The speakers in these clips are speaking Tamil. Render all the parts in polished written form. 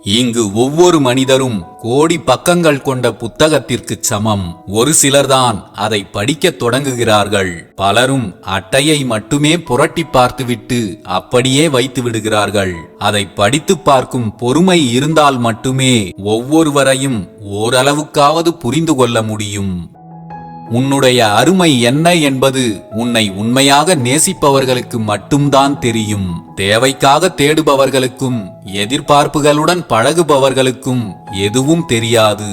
இங்கு ஒவ்வொரு மனிதரும் கோடி பக்கங்கள் கொண்ட புத்தகத்திற்கு சமம். ஒரு சிலர்தான் அதை படிக்கத் தொடங்குகிறார்கள். பலரும் அட்டையை மட்டுமே புரட்டி பார்த்துவிட்டு அப்படியே வைத்து விடுகிறார்கள். அதை படித்து பார்க்கும் பொறுமை இருந்தால் மட்டுமே ஒவ்வொருவரையும் ஓரளவுக்காவது புரிந்து கொள்ள முடியும். உன்னுடைய அருமை என்ன என்பது உன்னை உண்மையாக நேசிப்பவர்களுக்கு மட்டும்தான் தெரியும். தேவைக்காக தேடுபவர்களுக்கும் எதிர்பார்ப்புகளுடன் பழகுபவர்களுக்கும் எதுவும் தெரியாது.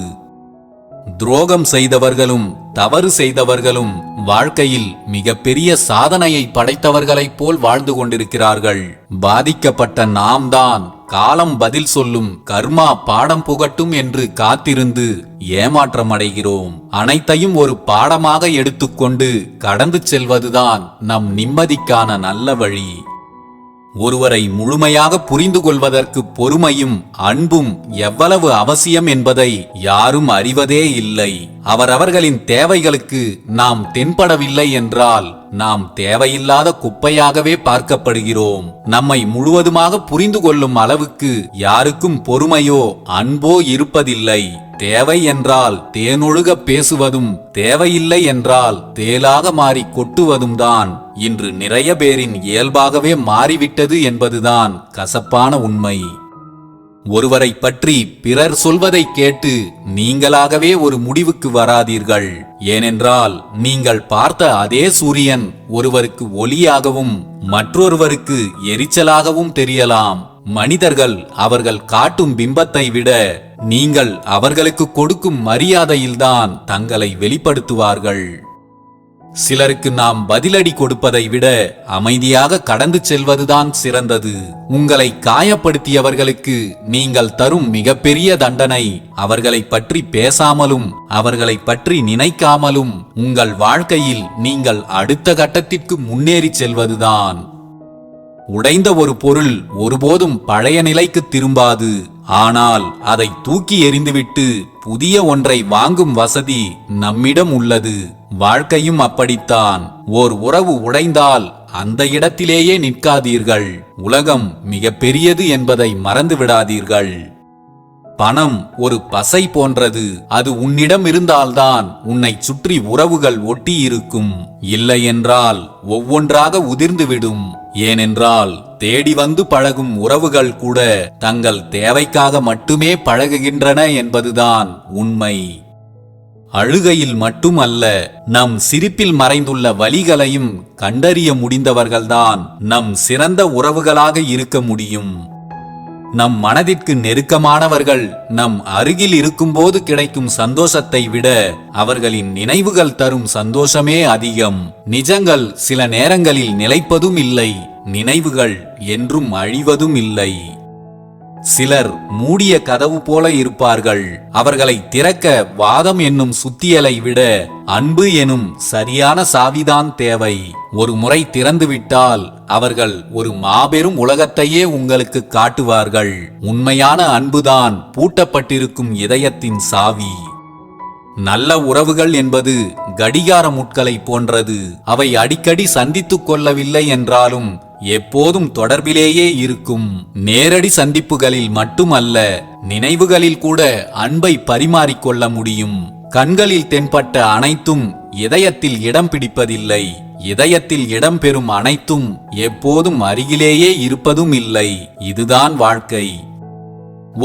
துரோகம் செய்தவர்களும் தவறு செய்தவர்களும் வாழ்க்கையில் மிகப்பெரிய சாதனையை படைத்தவர்களைப் போல் வாழ்ந்து கொண்டிருக்கிறார்கள். பாதிக்கப்பட்ட நாம் தான் காலம் பதில் சொல்லும், கர்மா பாடம் புகட்டும் என்று காத்திருந்து ஏமாற்றமடைகிறோம். அனைத்தையும் ஒரு பாடமாக எடுத்துக்கொண்டு கடந்து செல்வதுதான் நம் நிம்மதிக்கான நல்ல வழி. ஒருவரை முழுமையாக புரிந்து கொள்வதற்கு பொறுமையும் அன்பும் எவ்வளவு அவசியம் என்பதை யாரும் அறிவதே இல்லை. அவரவர்களின் தேவைகளுக்கு நாம் தென்படவில்லை என்றால் நாம் தேவையில்லாத குப்பையாகவே பார்க்கப்படுகிறோம். நம்மை முழுவதுமாக புரிந்து கொள்ளும் அளவுக்கு யாருக்கும் பொறுமையோ அன்போ இருப்பதில்லை. தேவை என்றால் தேனொழுக பேசுவதும், தேவையில்லை என்றால் தேலாக மாறி கொட்டுவதும் தான் இன்று நிறைய பேரின் இயல்பாகவே மாறிவிட்டது என்பதுதான் கசப்பான உண்மை. ஒருவரை பற்றி பிறர் சொல்வதை கேட்டு நீங்களாகவே ஒரு முடிவுக்கு வராதீர்கள். ஏனென்றால் நீங்கள் பார்த்த அதே சூரியன் ஒருவருக்கு ஒளியாகவும் மற்றொருவருக்கு எரிச்சலாகவும் தெரியலாம். மனிதர்கள் அவர்கள் காட்டும் பிம்பத்தை விட நீங்கள் அவர்களுக்கு கொடுக்கும் மரியாதையில்தான் தங்களை வெளிப்படுத்துவார்கள். சிலருக்கு நாம் பதிலடி கொடுப்பதை விட அமைதியாக கடந்து செல்வதுதான் சிறந்தது. உங்களை காயப்படுத்தியவர்களுக்கு நீங்கள் தரும் மிகப்பெரிய தண்டனை அவர்களை பற்றி பேசாமலும் அவர்களை பற்றி நினைக்காமலும் உங்கள் வாழ்க்கையில் நீங்கள் அடுத்த கட்டத்திற்கு முன்னேறி செல்வதுதான். உடைந்த ஒரு பொருள் ஒருபோதும் பழைய நிலைக்கு திரும்பாது. ஆனால் அதை தூக்கி எறிந்துவிட்டு புதிய ஒன்றை வாங்கும் வசதி நம்மிடம் உள்ளது. வாழ்க்கையும் அப்படித்தான். ஓர் உறவு உடைந்தால் அந்த இடத்திலேயே நிற்காதீர்கள். உலகம் மிக பெரியது என்பதை மறந்து விடாதீர்கள். பணம் ஒரு பசை போன்றது. அது உன்னிடம் இருந்தால்தான் உன்னை சுற்றி உறவுகள் ஒட்டி இருக்கும். இல்லை என்றால் ஒவ்வொன்றாக உதிர்ந்துவிடும். ஏனென்றால் தேடி வந்து பழகும் உறவுகள் கூட தங்கள் தேவைக்காக மட்டுமே பழகுகின்றன என்பதுதான் உண்மை. அழுகையில் மட்டுமல்ல, நம் சிரிப்பில் மறைந்துள்ள வலிகளையும் கண்டறிய முடிந்தவர்கள்தான் நம் சிறந்த உறவுகளாக இருக்க முடியும். நம் மனதிற்கு நெருக்கமானவர்கள் நம் அருகில் இருக்கும்போது கிடைக்கும் சந்தோஷத்தை விட அவர்களின் நினைவுகள் தரும் சந்தோஷமே அதிகம். நிஜங்கள் சில நேரங்களில் நிலைப்பதும் இல்லை, நினைவுகள் என்றும் அழிவதும் இல்லை. சிலர் மூடிய கதவு போல இருப்பார்கள். அவர்களை திறக்க வாதம் என்னும் சுத்தியலை விட அன்பு எனும் சரியான சாவிதான் தேவை. ஒரு முறை திறந்துவிட்டால் அவர்கள் ஒரு மாபெரும் உலகத்தையே உங்களுக்கு காட்டுவார்கள். உண்மையான அன்புதான் பூட்டப்பட்டிருக்கும் இதயத்தின் சாவி. நல்ல உறவுகள் என்பது கடிகார முட்களை போன்றது. அவை அடிக்கடி சந்தித்துக் கொள்ளவில்லை என்றாலும் எப்போதும் தொடர்பிலேயே இருக்கும். நேரடி சந்திப்புகளில் மட்டுமல்ல, நினைவுகளில் கூட அன்பை பரிமாறிக்கொள்ள முடியும். கண்களில் தென்பட்ட அனைத்தும் இதயத்தில் இடம் பிடிப்பதில்லை. இதயத்தில் இடம்பெறும் அனைத்தும் எப்போதும் அருகிலேயே இருப்பதும் இல்லை. இதுதான் வாழ்க்கை.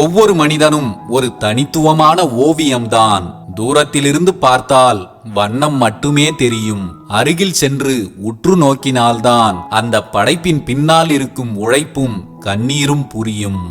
ஒவ்வொரு மனிதனும் ஒரு தனித்துவமான ஓவியம்தான். தூரத்திலிருந்து பார்த்தால் வண்ணம் மட்டுமே தெரியும். அருகில் சென்று உற்று நோக்கினால்தான் அந்த படைப்பின் பின்னால் இருக்கும் உழைப்பும் கண்ணீரும் புரியும்.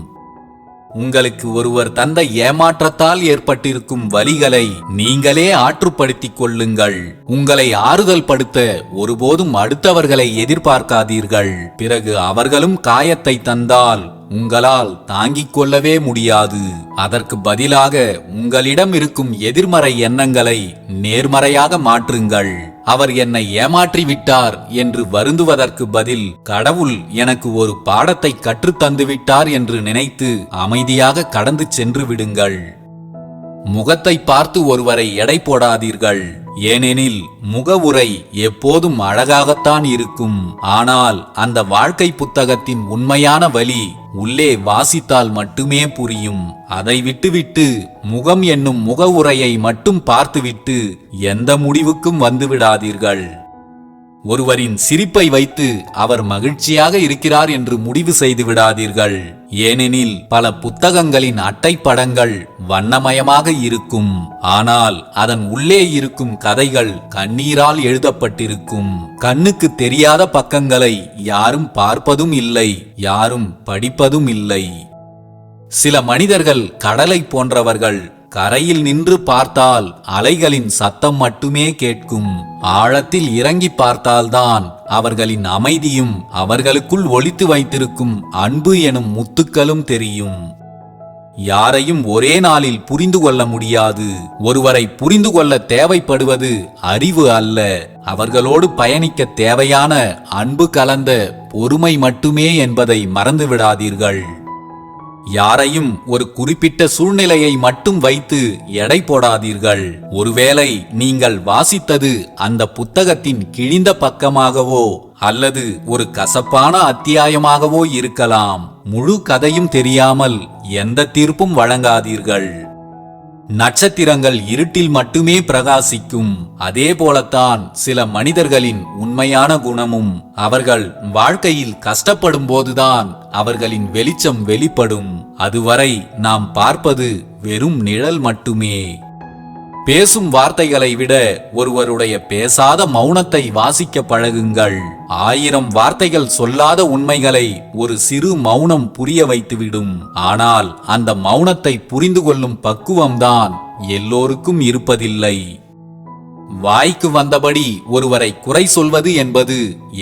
உங்களுக்கு ஒருவர் தந்த ஏமாற்றத்தால் ஏற்பட்டிருக்கும் வலிகளை நீங்களே ஆற்றுப்படுத்திக் கொள்ளுங்கள். உங்களை ஆறுதல் படுத்த ஒருபோதும் அடுத்தவர்களை எதிர்பார்க்காதீர்கள். பிறகு அவர்களும் காயத்தை தந்தால் உங்களால் தாங்கிக் கொள்ளவே முடியாது. அதற்கு பதிலாக உங்களிடம் இருக்கும் எதிர்மறை எண்ணங்களை நேர்மறையாக மாற்றுங்கள். அவர் என்னை ஏமாற்றிவிட்டார் என்று வருந்துவதற்கு பதில், கடவுள் எனக்கு ஒரு பாடத்தை கற்றுத்தந்து விட்டார் என்று நினைத்து அமைதியாக கடந்து சென்று விடுங்கள். முகத்தை பார்த்து ஒருவரை எடை போடாதீர்கள். ஏனெனில் முகவுரை எப்போதும் அழகாகத்தான் இருக்கும். ஆனால் அந்த வாழ்க்கை புத்தகத்தின் உண்மையான வழி உள்ளே வாசித்தால் மட்டுமே புரியும். அதை விட்டுவிட்டு முகம் என்னும் முகவுரையை மட்டும் பார்த்துவிட்டு எந்த முடிவுக்கும் வந்துவிடாதீர்கள். ஒருவரின் சிரிப்பை வைத்து அவர் மகிழ்ச்சியாக இருக்கிறார் என்று முடிவு செய்து விடாதீர்கள். ஏனெனில் பல புத்தகங்களின் அட்டைப்படங்கள் வண்ணமயமாக இருக்கும். ஆனால் அதன் உள்ளே இருக்கும் கதைகள் கண்ணீரால் எழுதப்பட்டிருக்கும். கண்ணுக்கு தெரியாத பக்கங்களை யாரும் பார்ப்பதும் இல்லை, யாரும் படிப்பதும் இல்லை. சில மனிதர்கள் கடலை போன்றவர்கள். கரையில் நின்று பார்த்தால் அலைகளின் சத்தம் மட்டுமே கேட்கும். ஆழத்தில் இறங்கி பார்த்தால்தான் அவர்களின் அமைதியும் அவர்களுக்குள் ஒளித்து வைத்திருக்கும் அன்பு எனும் முத்துக்களும் தெரியும். யாரையும் ஒரே நாளில் புரிந்து கொள்ள முடியாது. ஒருவரை புரிந்து கொள்ள தேவைப்படுவது அறிவு அல்ல, அவர்களோடு பயணிக்க தேவையான அன்பு கலந்த பொறுமை மட்டுமே என்பதை மறந்துவிடாதீர்கள். யாரையும் ஒரு குறிப்பிட்ட சூழ்நிலையை மட்டும் வைத்து எடை போடாதீர்கள். ஒருவேளை நீங்கள் வாசித்தது அந்த புத்தகத்தின் கிழிந்த பக்கமாகவோ அல்லது ஒரு கசப்பான அத்தியாயமாகவோ இருக்கலாம். முழு கதையும் தெரியாமல் எந்த தீர்ப்பும் வழங்காதீர்கள். நட்சத்திரங்கள் இருட்டில் மட்டுமே பிரகாசிக்கும். அதே போலத்தான் சில மனிதர்களின் உண்மையான குணமும். அவர்கள் வாழ்க்கையில் கஷ்டப்படும் போதுதான் அவர்களின் வெளிச்சம் வெளிப்படும். அதுவரை நாம் பார்ப்பது வெறும் நிழல் மட்டுமே. பேசும் வார்த்தைகளை விட ஒருவருடைய பேசாத மௌனத்தை வாசிக்க பழகுங்கள். 1000 வார்த்தைகள் சொல்லாத உண்மைகளை ஒரு சிறு மௌனம் புரிய வைத்துவிடும். ஆனால் அந்த மௌனத்தை புரிந்து கொள்ளும் பக்குவம்தான் எல்லோருக்கும் இருப்பதில்லை. வாய்க்கு வந்தபடி ஒருவரை குறை சொல்வது என்பது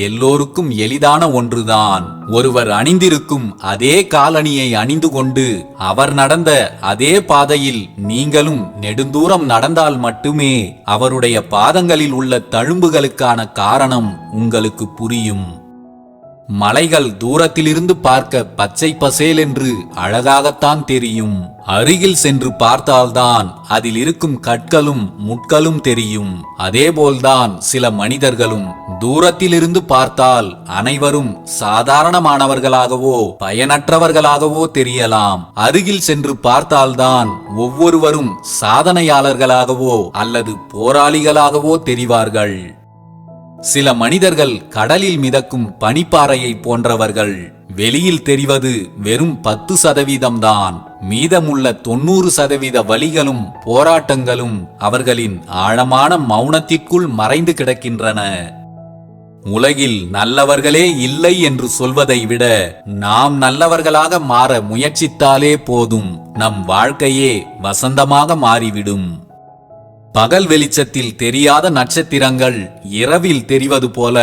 எல்லோருக்கும் எளிதான ஒன்றுதான். ஒருவர் அணிந்திருக்கும் அதே காலணியை அணிந்து கொண்டு அவர் நடந்த அதே பாதையில் நீங்களும் நெடுந்தூரம் நடந்தால் மட்டுமே அவருடைய பாதங்களில் உள்ள தழும்புகளுக்கான காரணம் உங்களுக்கு புரியும். மலைகள் தூரத்திலிருந்து பார்க்க பச்சை பசேல் என்று அழகாகத்தான் தெரியும். அருகில் சென்று பார்த்தால்தான் அதில் இருக்கும் கற்களும் முட்களும் தெரியும். அதேபோல்தான் சில மனிதர்களும். தூரத்திலிருந்து பார்த்தால் அனைவரும் சாதாரணமானவர்களாகவோ பயனற்றவர்களாகவோ தெரியலாம். அருகில் சென்று பார்த்தால்தான் ஒவ்வொருவரும் சாதனையாளர்களாகவோ அல்லது போராளிகளாகவோ தெரிவார்கள். சில மனிதர்கள் கடலில் மிதக்கும் பனிப்பாறையை போன்றவர்கள். வெளியில் தெரிவது வெறும் 10% தான். மீதமுள்ள 90% வலிகளும் போராட்டங்களும் அவர்களின் ஆழமான மௌனத்திற்குள் மறைந்து கிடக்கின்றன. உலகில் நல்லவர்களே இல்லை என்று சொல்வதை விட நாம் நல்லவர்களாக மாற முயற்சித்தாலே போதும். நம் வாழ்க்கையே வசந்தமாக மாறிவிடும். பகல் வெளிச்சத்தில் தெரியாத நட்சத்திரங்கள் இரவில் தெரிவது போல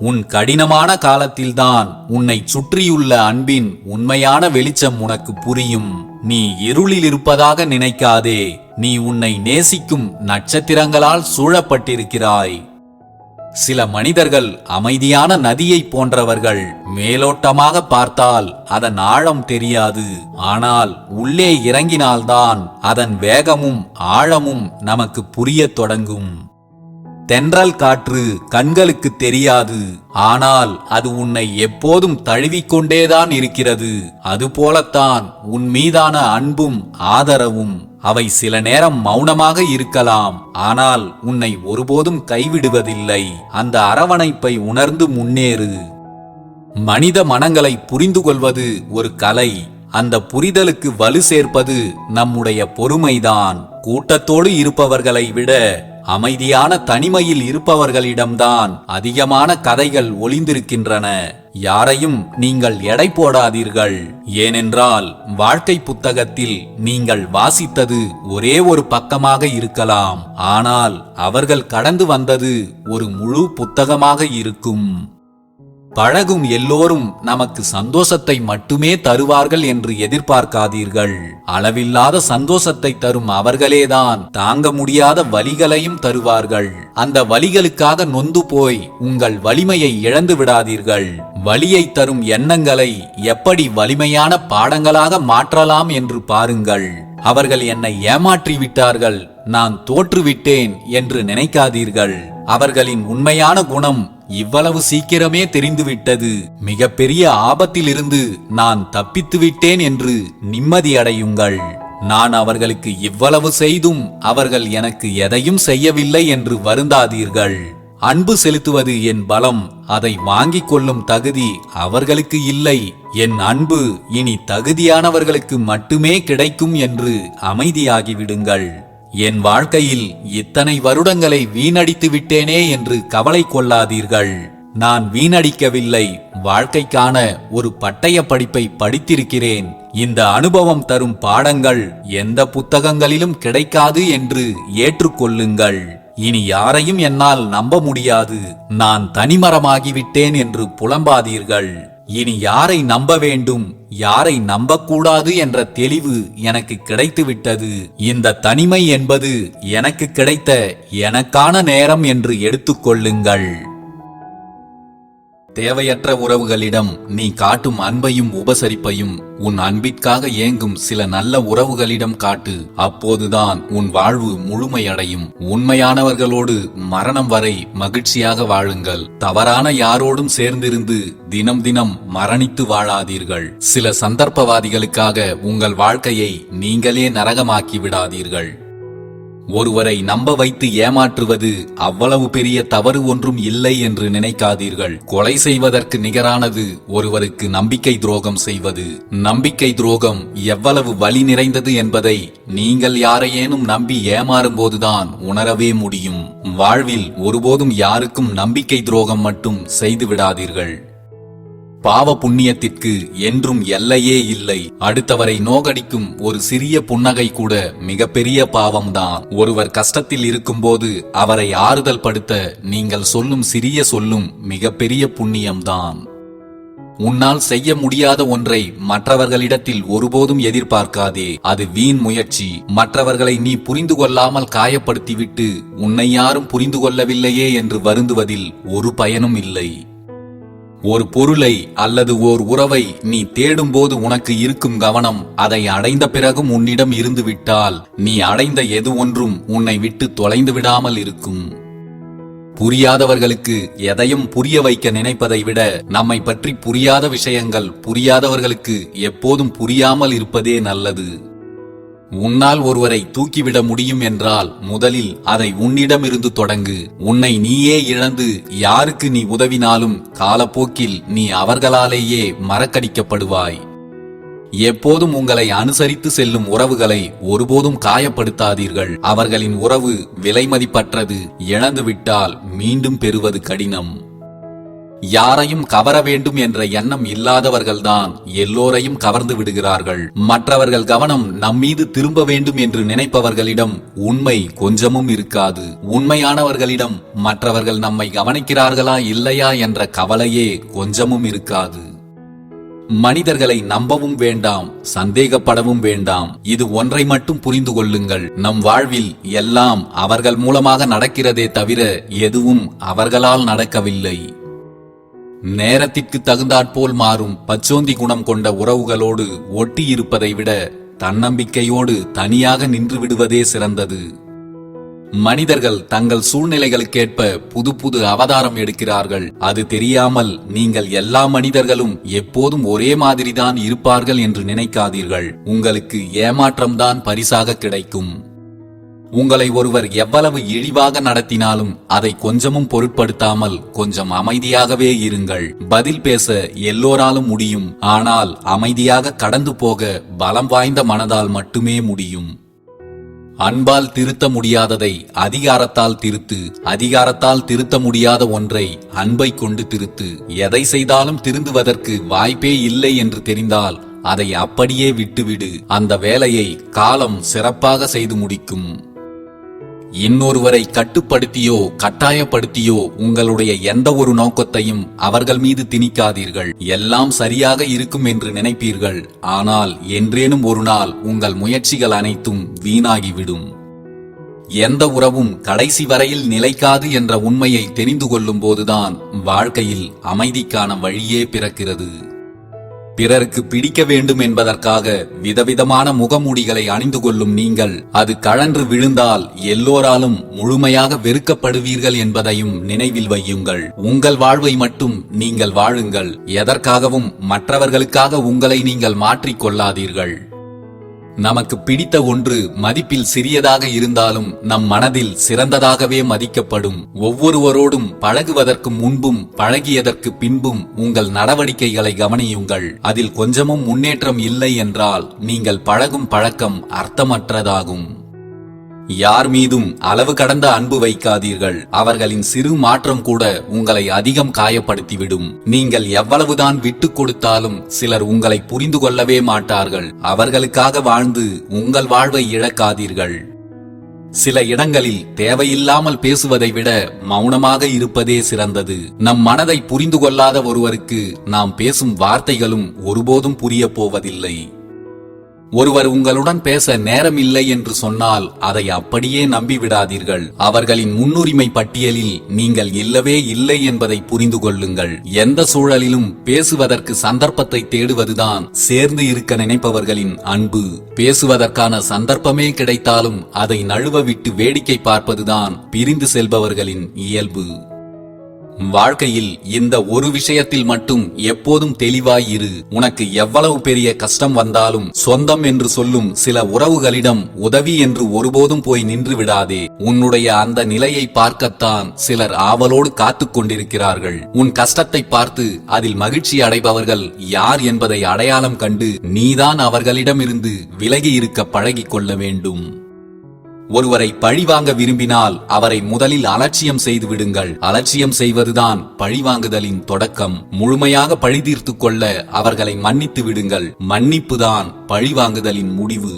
உன் கடினமான காலத்தில்தான் உன்னை சுற்றியுள்ள அன்பின் உண்மையான வெளிச்சம் உனக்கு புரியும். நீ இருளில் இருப்பதாக நினைக்காதே. நீ உன்னை நேசிக்கும் நட்சத்திரங்களால் சூழப்பட்டிருக்கிறாய். சில மனிதர்கள் அமைதியான நதியை போன்றவர்கள். மேலோட்டமாக பார்த்தால் அதன் ஆழம் தெரியாது. ஆனால் உள்ளே இறங்கினால்தான் அதன் வேகமும் ஆழமும் நமக்கு புரியத் தொடங்கும். தென்றல் காற்று கண்களுக்கு தெரியாது. ஆனால் அது உன்னை எப்போதும் தழுவிக்கொண்டேதான் இருக்கிறது. அதுபோலத்தான் உன் மீதான அன்பும் ஆதரவும். அவை சில நேரம் மௌனமாக இருக்கலாம். ஆனால் உன்னை ஒருபோதும் கைவிடுவதில்லை. அந்த அரவணைப்பை உணர்ந்து முன்னேறு. மனித மனங்களை புரிந்து கொள்வது ஒரு கலை. அந்த புரிதலுக்கு வலு சேர்ப்பது நம்முடைய பொறுமைதான். கூட்டத்தோடு இருப்பவர்களை விட அமைதியான தனிமையில் இருப்பவர்களிடம்தான் அதிகமான கதைகள் ஒளிந்திருக்கின்றன. யாரையும் நீங்கள் எடை போடாதீர்கள். ஏனென்றால் வாழ்க்கை புத்தகத்தில் நீங்கள் வாசித்தது ஒரே ஒரு பக்கமாக இருக்கலாம். ஆனால் அவர்கள் கடந்து வந்தது ஒரு முழு புத்தகமாக இருக்கும். பழகும் எல்லோரும் நமக்கு சந்தோஷத்தை மட்டுமே தருவார்கள் என்று எதிர்பார்க்காதீர்கள். அளவில்லாத சந்தோஷத்தை தரும் அவர்களேதான் தாங்க முடியாத வலிகளையும் தருவார்கள். அந்த வலிகளுக்காக நொந்து போய் உங்கள் வலிமையை இழந்து விடாதீர்கள். வலியை தரும் எண்ணங்களை எப்படி வலிமையான பாடங்களாக மாற்றலாம் என்று பாருங்கள். அவர்கள் என்னை ஏமாற்றி விட்டார்கள், நான் தோற்றுவிட்டேன் என்று நினைக்காதீர்கள். அவர்களின் உண்மையான குணம் இவ்வளவு சீக்கிரமே தெரிந்துவிட்டது. மிகப்பெரிய ஆபத்திலிருந்து நான் தப்பித்து விட்டேன் என்று நிம்மதியடையுங்கள். நான் அவர்களுக்கு இவ்வளவு செய்தும் அவர்கள் எனக்கு எதையும் செய்யவில்லை என்று வருந்தாதீர்கள். அன்பு செலுத்துவது என் பலம், அதை வாங்கிக் கொள்ளும் தகுதி அவர்களுக்கு இல்லை. என் அன்பு இனி தகுதியானவர்களுக்கு மட்டுமே கிடைக்கும் என்று அமைதியாகிவிடுங்கள். என் வாழ்க்கையில் இத்தனை வருடங்களை வீணடித்து விட்டேனே என்று கவலை கொள்ளாதீர்கள். நான் வீணடிக்கவில்லை, வாழ்க்கைக்கான ஒரு பட்டய படிப்பை படித்திருக்கிறேன். இந்த அனுபவம் தரும் பாடங்கள் எந்த புத்தகங்களிலும் கிடைக்காது என்று ஏற்றுக்கொள்ளுங்கள். இனி யாரையும் என்னால் நம்ப முடியாது, நான் தனிமரமாகிவிட்டேன் என்று புலம்பாதீர்கள். இனி யாரை நம்ப வேண்டும், யாரை நம்பக்கூடாது என்ற தெளிவு எனக்கு கிடைத்துவிட்டது. இந்த தனிமை என்பது எனக்கு கிடைத்த எனக்கான நேரம் என்று எடுத்துக்கொள்ளுங்கள். தேவையற்ற உறவுகளிடம் நீ காட்டும் அன்பையும் உபசரிப்பையும் உன் அன்பிற்காக ஏங்கும் சில நல்ல உறவுகளிடம் காட்டு. அப்போதுதான் உன் வாழ்வு முழுமையடையும். உண்மையானவர்களோடு மரணம் வரை மகிழ்ச்சியாக வாழுங்கள். தவறான யாரோடும் சேர்ந்திருந்து தினம் தினம் மரணித்து வாழாதீர்கள். சில சந்தர்ப்பவாதிகளுக்காக உங்கள் வாழ்க்கையை நீங்களே நரகமாக்கி விடாதீர்கள். ஒருவரை நம்ப வைத்து ஏமாற்றுவது அவ்வளவு பெரிய தவறு ஒன்றும் இல்லை என்று நினைக்காதீர்கள். கொலை செய்வதற்கு நிகரானது ஒருவருக்கு நம்பிக்கை துரோகம் செய்வது. நம்பிக்கை துரோகம் எவ்வளவு வலி நிறைந்தது என்பதை நீங்கள் யாரையேனும் நம்பி ஏமாறும் போதுதான் உணரவே முடியும். வாழ்வில் ஒருபோதும் யாருக்கும் நம்பிக்கை துரோகம் மட்டும் செய்து விடாதீர்கள். பாவ புண்ணியத்திற்கு என்றும் எல்லையே இல்லை. அடுத்தவரை நோகடிக்கும் ஒரு சிறிய புன்னகை கூட மிகப்பெரிய பாவம்தான். ஒருவர் கஷ்டத்தில் இருக்கும்போது அவரை ஆறுதல் படுத்த நீங்கள் சொல்லும் சிறிய சொல்லும் மிகப்பெரிய புண்ணியம்தான். உன்னால் செய்ய முடியாத ஒன்றை மற்றவர்களிடத்தில் ஒருபோதும் எதிர்பார்க்காதே. அது வீண் முயற்சி. மற்றவர்களை நீ புரிந்து கொள்ளாமல் காயப்படுத்திவிட்டு உன்னை யாரும் புரிந்து கொள்ளவில்லையே என்று வருந்துவதில் ஒரு பயனும் இல்லை. ஒரு பொருளை அல்லது ஓர் உறவை நீ தேடும்போது உனக்கு இருக்கும் கவனம் அதை அடைந்த பிறகும் உன்னிடம் இருந்து விட்டால் நீ அடைந்த எது ஒன்றும் உன்னை விட்டு தொலைந்து விடாமல் இருக்கும். புரியாதவர்களுக்கு எதையும் புரிய வைக்க நினைப்பதை விட நம்மை பற்றி புரியாத விஷயங்கள் புரியாதவர்களுக்கு எப்போதும் புரியாமல் இருப்பதே நல்லது. உன்னால் ஒருவரை தூக்கிவிட முடியும் என்றால் முதலில் அதை உன்னிடமிருந்து தொடங்கு. உன்னை நீயே இழந்து யாருக்கு நீ உதவினாலும் காலப்போக்கில் நீ அவர்களாலேயே மறக்கடிக்கப்படுவாய். எப்போதும் உங்களை அனுசரித்து செல்லும் உறவுகளை ஒருபோதும் காயப்படுத்தாதீர்கள். அவர்களின் உறவு விலைமதிப்பற்றது. இழந்துவிட்டால் மீண்டும் பெறுவது கடினம். யாரையும் கவர வேண்டும் என்ற எண்ணம் இல்லாதவர்கள்தான் எல்லோரையும் கவர்ந்து விடுகிறார்கள். மற்றவர்கள் கவனம் நம்மீது திரும்ப வேண்டும் என்று நினைப்பவர்களிடம் உண்மை கொஞ்சமும் இருக்காது. உண்மையானவர்களிடம் மற்றவர்கள் நம்மை கவனிக்கிறார்களா இல்லையா என்ற கவலையே கொஞ்சமும் இருக்காது. மனிதர்களை நம்பவும் வேண்டாம், சந்தேகப்படவும் வேண்டாம். இது ஒன்றை மட்டும் புரிந்து கொள்ளுங்கள், நம் வாழ்வில் எல்லாம் அவர்கள் மூலமாக நடக்கிறதே தவிர எதுவும் அவர்களால் நடக்கவில்லை. நேரத்திற்கு தகுந்தாற்போல் மாறும் பச்சோந்தி குணம் கொண்ட உறவுகளோடு ஒட்டி இருப்பதை விட தன்னம்பிக்கையோடு தனியாக நின்று விடுவதே சிறந்தது. மனிதர்கள் தங்கள் சூழ்நிலைகளுக்கேற்ப புது புது அவதாரம் எடுக்கிறார்கள். அது தெரியாமல் நீங்கள் எல்லா மனிதர்களும் எப்போதும் ஒரே மாதிரிதான் இருப்பார்கள் என்று நினைக்காதீர்கள். உங்களுக்கு ஏமாற்றம்தான் பரிசாக கிடைக்கும். உங்களை ஒருவர் எவ்வளவு இழிவாக நடத்தினாலும் அதை கொஞ்சமும் பொருட்படுத்தாமல் கொஞ்சம் அமைதியாகவே இருங்கள். பதில் பேச எல்லோராலும் முடியும், ஆனால் அமைதியாக கடந்து போக பலம் வாய்ந்த மனதால் மட்டுமே முடியும். அன்பால் திருத்த முடியாததை அதிகாரத்தால் திருத்து. அதிகாரத்தால் திருத்த முடியாத ஒன்றை அன்பை கொண்டு திருத்து. எதை செய்தாலும் திருந்துவதற்கு வாய்ப்பே இல்லை என்று தெரிந்தால் அதை அப்படியே விட்டுவிடு. அந்த வேலையை காலம் சிறப்பாக செய்து முடிக்கும். இன்னொருவரை கட்டுப்படுத்தியோ கட்டாயப்படுத்தியோ உங்களுடைய எந்த ஒரு நோக்கத்தையும் அவர்கள் மீது திணிக்காதீர்கள். எல்லாம் சரியாக இருக்கும் என்று நினைப்பீர்கள், ஆனால் என்றேனும் ஒரு நாள் உங்கள் முயற்சிகள் அனைத்தும் வீணாகிவிடும். எந்த உறவும் கடைசி வரையில் நிலைக்காது என்ற உண்மையை தெரிந்து கொள்ளும் போதுதான் வாழ்க்கையில் அமைதிக்கான வழியே பிறக்கிறது. பிறருக்கு பிடிக்க வேண்டும் என்பதற்காக விதவிதமான முகமூடிகளை அணிந்து கொள்ளும் நீங்கள் அது கழன்று விழுந்தால் எல்லோராலும் முழுமையாக வெறுக்கப்படுவீர்கள் என்பதையும் நினைவில் வையுங்கள். உங்கள் வாழ்வை மட்டும் நீங்கள் வாழுங்கள். எதற்காகவும் மற்றவர்களுக்காக உங்களை நீங்கள் மாற்றிக் கொள்ளாதீர்கள். நமக்கு பிடித்த ஒன்று மதிப்பில் சிறியதாக இருந்தாலும் நம் மனதில் சிறந்ததாகவே மதிக்கப்படும். ஒவ்வொருவரோடும் பழகுவதற்கு முன்பும் பழகியதற்கு பின்பும் உங்கள் நடவடிக்கைகளை கவனியுங்கள். அதில் கொஞ்சமும் முன்னேற்றம் இல்லை என்றால் நீங்கள் பழகும் பழக்கம் அர்த்தமற்றதாகும். யார் மீதும் அளவு கடந்த அன்பு வைக்காதீர்கள். அவர்களின் சிறு மாற்றம் கூட உங்களை அதிகம் காயப்படுத்திவிடும். நீங்கள் எவ்வளவுதான் விட்டு கொடுத்தாலும் சிலர் உங்களை புரிந்து கொள்ளவே மாட்டார்கள். அவர்களுக்காக வாழ்ந்து உங்கள் வாழ்வை இழக்காதீர்கள். சில இடங்களில் தேவையில்லாமல் பேசுவதை விட மௌனமாக இருப்பதே சிறந்தது. நம் மனதை புரிந்து கொள்ளாத ஒருவருக்கு நாம் பேசும் வார்த்தைகளும் ஒருபோதும் புரிய போவதில்லை. ஒருவர் உங்களுடன் பேச நேரம் இல்லை என்று சொன்னால் அதை அப்படியே நம்பிவிடாதீர்கள். அவர்களின் முன்னுரிமை பட்டியலில் நீங்கள் இல்லவே இல்லை என்பதை புரிந்து கொள்ளுங்கள். எந்த சூழலிலும் பேசுவதற்கு சந்தர்ப்பத்தை தேடுவதுதான் சேர்ந்து இருக்க நினைப்பவர்களின் அன்பு. பேசுவதற்கான சந்தர்ப்பமே கிடைத்தாலும் அதை நழுவ விட்டு வேடிக்கை பார்ப்பதுதான் பிரிந்து செல்பவர்களின் இயல்பு. வாழ்க்கையில் இந்த ஒரு விஷயத்தில் மட்டும் எப்போதும் தெளிவாய் இரு. உனக்கு எவ்வளவு பெரிய கஷ்டம் வந்தாலும் சொந்தம் என்று சொல்லும் சில உறவுகளிடம் உதவி என்று ஒருபோதும் போய் நின்று விடாதே. உன்னுடைய அந்த நிலையை பார்க்கத்தான் சிலர் ஆவலோடு காத்துக் கொண்டிருக்கிறார்கள். உன் கஷ்டத்தை பார்த்து அதில் மகிழ்ச்சி அடைபவர்கள் யார் என்பதை அடையாளம் கண்டு நீதான் அவர்களிடமிருந்து விலகி இருக்க பழகிக் கொள்ள வேண்டும். ஒருவரை பழிவாங்க விரும்பினால் அவரை முதலில் அலட்சியம் செய்து விடுங்கள். அலட்சியம் செய்வதுதான் பழிவாங்குதலின் தொடக்கம். முழுமையாக பழி தீர்த்து கொள்ள அவர்களை மன்னித்து விடுங்கள். மன்னிப்புதான் பழிவாங்குதலின் முடிவு.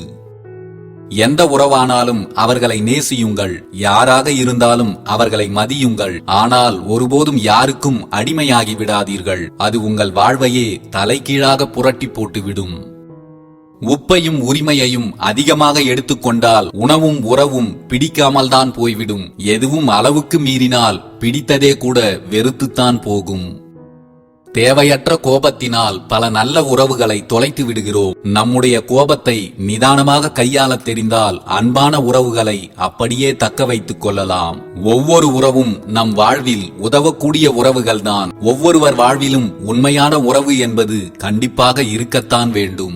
எந்த உறவானாலும் அவர்களை நேசியுங்கள். யாராக இருந்தாலும் அவர்களை மதியுங்கள். ஆனால் ஒருபோதும் யாருக்கும் அடிமையாகி விடாதீர்கள். அது உங்கள் வாழ்வையே தலைகீழாக புரட்டி போட்டுவிடும். உப்பையும் உரிமையையும் அதிகமாக எடுத்துக்கொண்டால் உணவும் உறவும் பிடிக்காமல் தான் போய்விடும். எதுவும் அளவுக்கு மீறினால் பிடித்ததே கூட வெறுத்துத்தான் போகும். தேவையற்ற கோபத்தினால் பல நல்ல உறவுகளை தொலைத்து விடுகிறோம். நம்முடைய கோபத்தை நிதானமாக கையாள தெரிந்தால் அன்பான உறவுகளை அப்படியே தக்க வைத்துக் கொள்ளலாம். ஒவ்வொரு உறவும் நம் வாழ்வில் உதவக்கூடிய உறவுகள்தான். ஒவ்வொருவர் வாழ்விலும் உண்மையான உறவு என்பது கண்டிப்பாக இருக்கத்தான் வேண்டும்.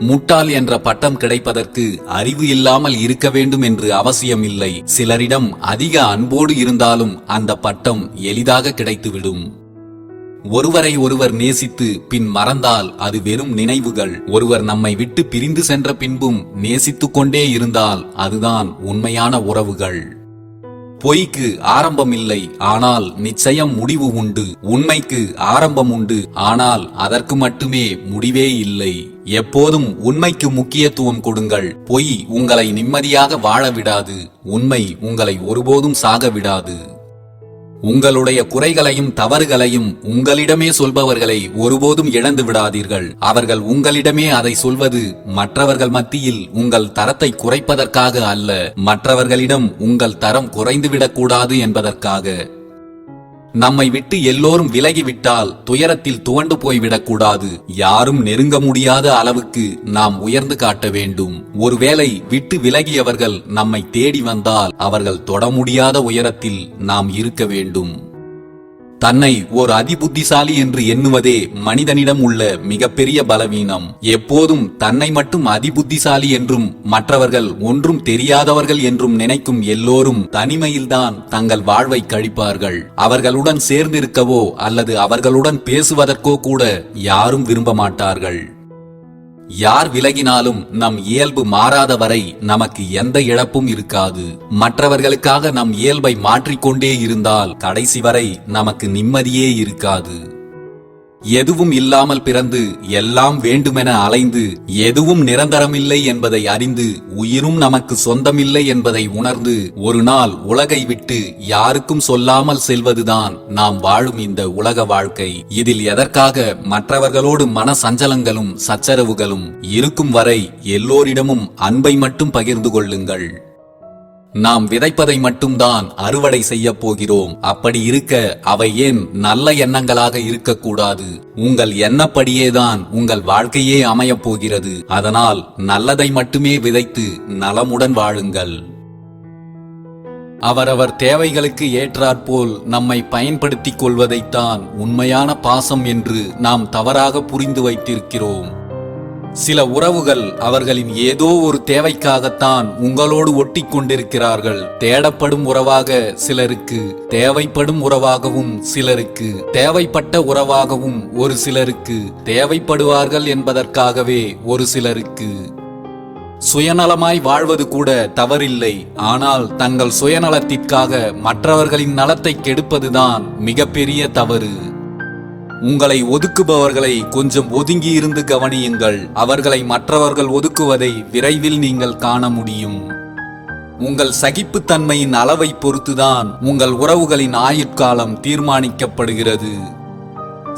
முட்டாள் என்ற பட்டம் கிடைப்பதற்கு அறிவு இல்லாமல் இருக்க வேண்டும் என்று அவசியம் இல்லை. சிலரிடம் அதிக அன்போடு இருந்தாலும் அந்த பட்டம் எளிதாக கிடைத்துவிடும். ஒருவரை ஒருவர் நேசித்து பின் மறந்தால் அது வெறும் நினைவுகள். ஒருவர் நம்மை விட்டு பிரிந்து சென்ற பின்பும் நேசித்துக் கொண்டே இருந்தால் அதுதான் உண்மையான உறவுகள். பொய்க்கு ஆரம்பம் இல்லை, ஆனால் நிச்சயம் முடிவு உண்டு. உண்மைக்கு ஆரம்பம் உண்டு, ஆனால் அதற்கு மட்டுமே முடிவே இல்லை. எப்போதும் உண்மைக்கு முக்கியத்துவம் கொடுங்கள். பொய் உங்களை நிம்மதியாக வாழ விடாது. உண்மை உங்களை ஒருபோதும் சாக விடாது. உங்களுடைய குறைகளையும் தவறுகளையும் உங்களிடமே சொல்பவர்களை ஒருபோதும் இழந்து விடாதீர்கள். அவர்கள் உங்களிடமே அதை சொல்வது மற்றவர்கள் மத்தியில் உங்கள் தரத்தை குறைப்பதற்காக அல்ல, மற்றவர்களிடம் உங்கள் தரம் குறைந்துவிடக் கூடாது என்பதற்காக. நம்மை விட்டு எல்லோரும் விலகிவிட்டால் துயரத்தில் துவண்டு போய்விடக்கூடாது. யாரும் நெருங்க முடியாத அளவுக்கு நாம் உயர்ந்து காட்ட வேண்டும். ஒருவேளை விட்டு விலகியவர்கள் நம்மை தேடி வந்தால் அவர்கள் தொட முடியாத உயரத்தில் நாம் இருக்க வேண்டும். தன்னை ஓர் அதிபுத்திசாலி என்று எண்ணுவதே மனிதனிடம் உள்ள மிகப்பெரிய பலவீனம். எப்போதும் தன்னை மட்டும் அதிபுத்திசாலி என்றும் மற்றவர்கள் ஒன்றும் தெரியாதவர்கள் என்றும் நினைக்கும் எல்லோரும் தனிமையில்தான் தங்கள் வாழ்வை கழிப்பார்கள். அவர்களுடன் சேர்ந்திருக்கவோ அல்லது அவர்களுடன் பேசுவதற்கோ கூட யாரும் விரும்ப மாட்டார்கள். யார் விலகினாலும் நம் இயல்பு மாறாத வரை நமக்கு எந்த இழப்பும் இருக்காது. மற்றவர்களுக்காக நம் இயல்பை மாற்றிக்கொண்டே இருந்தால் கடைசி வரை நமக்கு நிம்மதியே இருக்காது. எதுவும் இல்லாமல் பிறந்து எல்லாம் வேண்டுமென அலைந்து எதுவும் நிரந்தரமில்லை என்பதை அறிந்து உயிரும் நமக்கு சொந்தமில்லை என்பதை உணர்ந்து ஒரு நாள் உலகை விட்டு யாருக்கும் சொல்லாமல் செல்வதுதான் நாம் வாழும் இந்த உலக வாழ்க்கை. இதில் எதற்காக மற்றவர்களோடு மன சஞ்சலங்களும் சச்சரவுகளும்? இருக்கும் வரை எல்லோரிடமும் அன்பை மட்டும் பகிர்ந்து கொள்ளுங்கள். நாம் விதைப்பதை மட்டும்தான் அறுவடை செய்ய போகிறோம். அப்படி இருக்க அவை ஏன் நல்ல எண்ணங்களாக இருக்கக்கூடாது? உங்கள் எண்ணப்படியேதான் உங்கள் வாழ்க்கையே அமையப் போகிறது. அதனால் நல்லதை மட்டுமே விதைத்து நலமுடன் வாழுங்கள். அவரவர் தேவைகளுக்கு ஏற்றாற்போல் நம்மை பயன்படுத்திக் கொள்வதைத்தான் உண்மையான பாசம் என்று நாம் தவறாக புரிந்து வைத்திருக்கிறோம். சில உறவுகள் அவர்களின் ஏதோ ஒரு தேவைக்காகத்தான் உங்களோடு ஒட்டி கொண்டிருக்கிறார்கள். தேடப்படும் உறவாக சிலருக்கு, தேவைப்படும் உறவாகவும் சிலருக்கு, தேவைப்பட்ட உறவாகவும் ஒரு சிலருக்கு, தேவைப்படுவார்கள் என்பதற்காகவே ஒரு சிலருக்கு. சுயநலமாய் வாழ்வது கூட தவறில்லை. ஆனால் தங்கள் சுயநலத்திற்காக மற்றவர்களின் நலத்தை கெடுப்பதுதான் மிகப்பெரிய தவறு. உங்களை ஒதுக்குபவர்களை கொஞ்சம் ஒதுங்கி இருந்து கவனியுங்கள். அவர்களை மற்றவர்கள் ஒதுக்குவதை விரைவில் நீங்கள் காண முடியும். உங்கள் சகிப்புத்தன்மையின் அளவை பொறுத்துதான் உங்கள் உறவுகளின் ஆயுட்காலம் தீர்மானிக்கப்படுகிறது.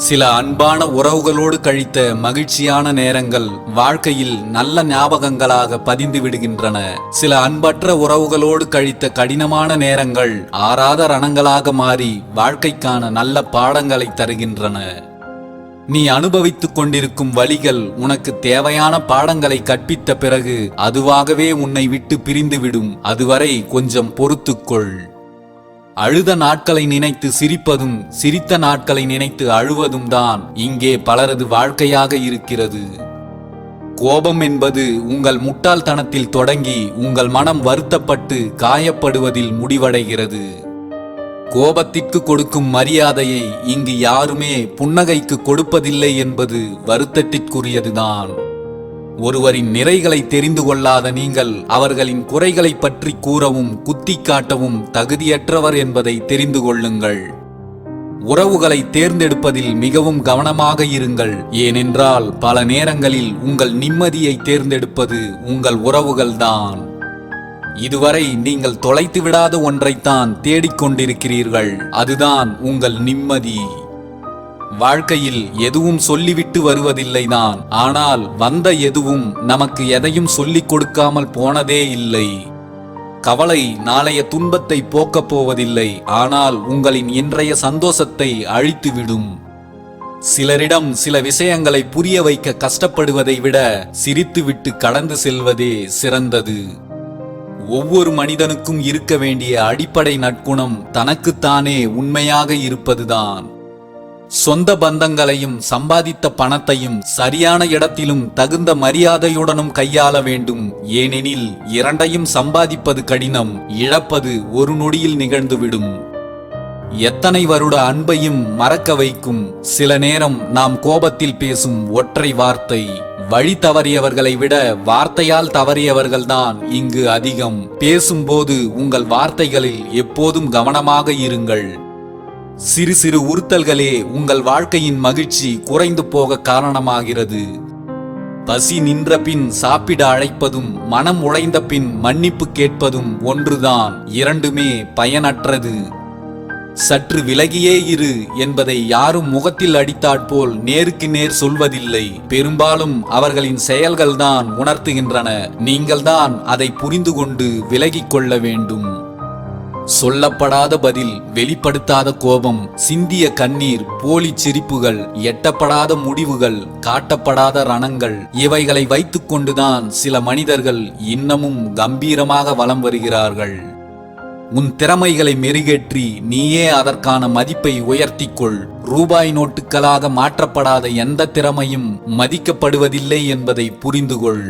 சில அன்பான உறவுகளோடு கழித்த மகிழ்ச்சியான நேரங்கள் வாழ்க்கையில் நல்ல ஞாபகங்களாக பதிந்து விடுகின்றன. சில அன்பற்ற உறவுகளோடு கழித்த கடினமான நேரங்கள் ஆறாத ரணங்களாக மாறி வாழ்க்கைக்கான நல்ல பாடங்களை தருகின்றன. நீ அனுபவித்துக் கொண்டிருக்கும் வழிகள் உனக்கு தேவையான பாடங்களை கற்பித்த பிறகு அதுவாகவே உன்னை விட்டு பிரிந்துவிடும். அதுவரை கொஞ்சம் பொறுத்துக்கொள். அழுத நாட்களை நினைத்து சிரிப்பதும் சிரித்த நாட்களை நினைத்து அழுவதும் தான் இங்கே பலரது வாழ்க்கையாக இருக்கிறது. கோபம் என்பது உங்கள் முட்டாள்தனத்தில் தொடங்கி உங்கள் மனம் வருத்தப்பட்டு காயப்படுவதில் முடிவடைகிறது. கோபத்திற்கு கொடுக்கும் மரியாதையை இங்கு யாருமே புன்னகைக்கு கொடுப்பதில்லை என்பது வருத்தத்திற்குரியதுதான். ஒருவரின் நிறைகளை தெரிந்து கொள்ளாத நீங்கள் அவர்களின் குறைகளை பற்றி கூறவும் குத்தி காட்டவும் தகுதியற்றவர் என்பதை தெரிந்து கொள்ளுங்கள். உறவுகளை தேர்ந்தெடுப்பதில் மிகவும் கவனமாக இருங்கள். ஏனென்றால் பல நேரங்களில் உங்கள் நிம்மதியை தேர்ந்தெடுப்பது உங்கள் உறவுகள்தான். இதுவரை நீங்கள் தொலைத்து விடாத ஒன்றைத்தான் தேடிக்கொண்டிருக்கிறீர்கள். அதுதான் உங்கள் நிம்மதி. வாழ்க்கையில் எதுவும் சொல்லிவிட்டு வருவதில்லைதான். ஆனால் வந்த எதுவும் நமக்கு எதையும் சொல்லிக் கொடுக்காமல் போனதே இல்லை. கவலை நாளைய துன்பத்தை போக்கப் போவதில்லை. ஆனால் உங்களின் இன்றைய சந்தோஷத்தை அழித்துவிடும். சிலரிடம் சில விஷயங்களை புரிய வைக்க கஷ்டப்படுவதை விட சிரித்துவிட்டு கடந்து செல்வதே சிறந்தது. ஒவ்வொரு மனிதனுக்கும் இருக்க வேண்டிய அடிப்படை நற்குணம் தனக்குத்தானே உண்மையாக இருப்பதுதான். சொந்த பந்தங்களையும் சம்பாதித்த பணத்தையும் சரியான இடத்திலும் தகுந்த மரியாதையுடனும் கையாள வேண்டும். ஏனெனில் இரண்டையும் சம்பாதிப்பது கடினம், இழப்பது ஒரு நொடியில் நிகழ்ந்துவிடும். எத்தனை வருட அன்பையும் மறக்க வைக்கும் சில நேரம் நாம் கோபத்தில் பேசும் ஒற்றை வார்த்தை. வழி தவறியவர்களை விட வார்த்தையால் தவறியவர்கள்தான் இங்கு அதிகம். பேசும்போது உங்கள் வார்த்தைகளில் எப்போதும் கவனமாக இருங்கள். சிறு சிறு உறுத்தல்களே உங்கள் வாழ்க்கையின் மகிழ்ச்சி குறைந்து போக காரணமாகிறது. பசி நின்ற பின் சாப்பிட அழைப்பதும் மனம் உழைந்த பின் மன்னிப்பு கேட்பதும் ஒன்றுதான். இரண்டுமே பயனற்றது. சற்று விலகியே இரு என்பதை யாரும் முகத்தில் அடித்தாற்போல் நேருக்கு நேர் சொல்வதில்லை. பெரும்பாலும் அவர்களின் செயல்கள்தான் உணர்த்துகின்றன. நீங்கள்தான் அதை புரிந்து கொண்டு விலகிக் கொள்ள வேண்டும். சொல்லப்படாத பதில், வெளிப்படுத்தாத கோபம், சிந்திய கண்ணீர், போலி சிரிப்புகள், எட்டப்படாத முடிவுகள், காட்டப்படாத ரணங்கள், இவைகளை வைத்துக் கொண்டுதான் சில மனிதர்கள் இன்னமும் கம்பீரமாக வலம் வருகிறார்கள். உன் திறமைகளை மெருகேற்றி நீயே அதற்கான மதிப்பை உயர்த்திக்கொள். ரூபாய் நோட்டுகளாக மாற்றப்படாத எந்த திறமையும் மதிக்கப்படுவதில்லை என்பதை புரிந்துகொள்.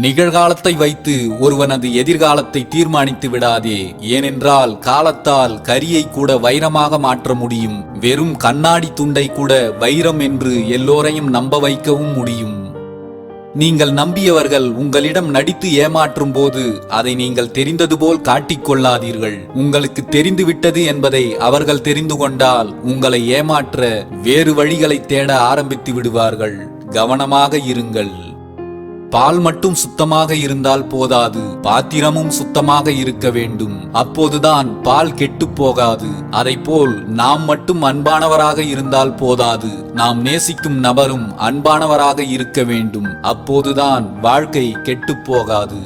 நிகழ்காலத்தை வைத்து ஒருவனது எதிர்காலத்தை தீர்மானித்து விடாதே. ஏனென்றால் காலத்தால் கரியை கூட வைரமாக மாற்ற முடியும். வெறும் கண்ணாடி துண்டை கூட வைரம் என்று எல்லோரையும் நம்ப வைக்கவும் முடியும். நீங்கள் நம்பியவர்கள் உங்களிடம் நடித்து ஏமாற்றும் போது அதை நீங்கள் தெரிந்தது போல் காட்டிக்கொள்ளாதீர்கள். உங்களுக்கு தெரிந்துவிட்டது என்பதை அவர்கள் தெரிந்து கொண்டால் உங்களை ஏமாற்ற வேறு வழிகளை தேட ஆரம்பித்து விடுவார்கள். கவனமாக இருங்கள். பால் மட்டும் சுத்தமாக இருந்தால் போதாது, பாத்திரமும் சுத்தமாக இருக்க வேண்டும். அப்போதுதான் பால் கெட்டு போகாது. அதைப்போல் நாம் மட்டும் அன்பானவராக இருந்தால் போதாது, நாம் நேசிக்கும் நபரும் அன்பானவராக இருக்க வேண்டும். அப்போதுதான் வாழ்க்கை கெட்டு போகாது.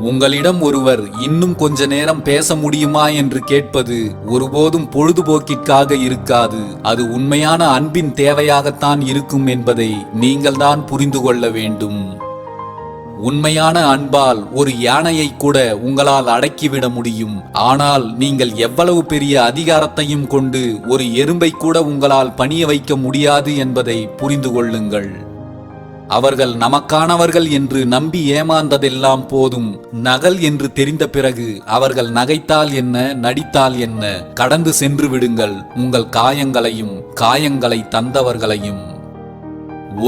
உங்களிடம் ஒருவர் இன்னும் கொஞ்ச நேரம் பேச முடியுமா என்று கேட்பது ஒருபோதும் பொழுதுபோக்கிற்காக இருக்காது. அது உண்மையான அன்பின் தேவையாகத்தான் இருக்கும் என்பதை நீங்கள்தான் புரிந்து கொள்ள வேண்டும். உண்மையான அன்பால் ஒரு யானையை கூட உங்களால் அடக்கிவிட முடியும். ஆனால் நீங்கள் எவ்வளவு பெரிய அதிகாரத்தையும் கொண்டு ஒரு எறும்பை கூட உங்களால் பணிய வைக்க முடியாது என்பதை புரிந்து கொள்ளுங்கள். அவர்கள் நமக்கானவர்கள் என்று நம்பி ஏமாந்ததெல்லாம் போதும். நகல் என்று தெரிந்த பிறகு அவர்கள் நகைத்தால் என்ன, நடித்தால் என்ன, கடந்து சென்று விடுங்கள் உங்கள் காயங்களையும் காயங்களை தந்தவர்களையும்.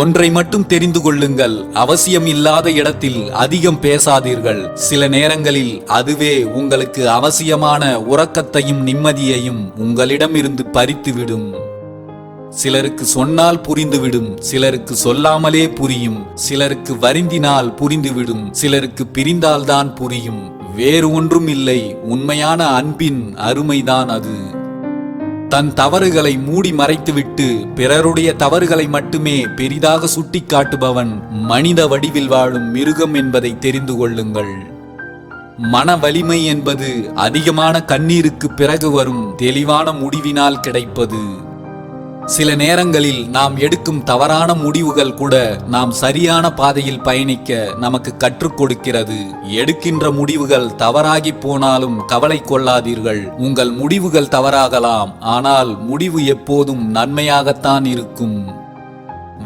ஒன்றை மட்டும் தெரிந்து கொள்ளுங்கள், அவசியம் இல்லாத இடத்தில் அதிகம் பேசாதீர்கள். சில நேரங்களில் அதுவே உங்களுக்கு அவசியமான உறக்கத்தையும் நிம்மதியையும் உங்களிடமிருந்து பறித்துவிடும். சிலருக்கு சொன்னால் புரிந்துவிடும், சிலருக்கு சொல்லாமலே புரியும், சிலருக்கு வருந்தினால் புரிந்துவிடும், சிலருக்கு பிரிந்தால்தான் புரியும். வேறு ஒன்றும் இல்லை, உண்மையான அன்பின் அருமைதான் அது. தன் தவறுகளை மூடி மறைத்துவிட்டு பிறருடைய தவறுகளை மட்டுமே பெரிதாக சுட்டிக்காட்டுபவன் மனித வடிவில் வாழும் மிருகம் என்பதை தெரிந்து கொள்ளுங்கள். மன வலிமை என்பது அதிகமான கண்ணீருக்கு பிறகு வரும் தெளிவான முடிவினால் கிடைப்பது. சில நேரங்களில் நாம் எடுக்கும் தவறான முடிவுகள் கூட நாம் சரியான பாதையில் பயணிக்க நமக்கு கற்றுக் கொடுக்கிறது. எடுக்கின்ற முடிவுகள் தவறாகி போனாலும் கவலை கொள்ளாதீர்கள். உங்கள் முடிவுகள் தவறாகலாம், ஆனால் முடிவு எப்போதும் நன்மையாகத்தான் இருக்கும்.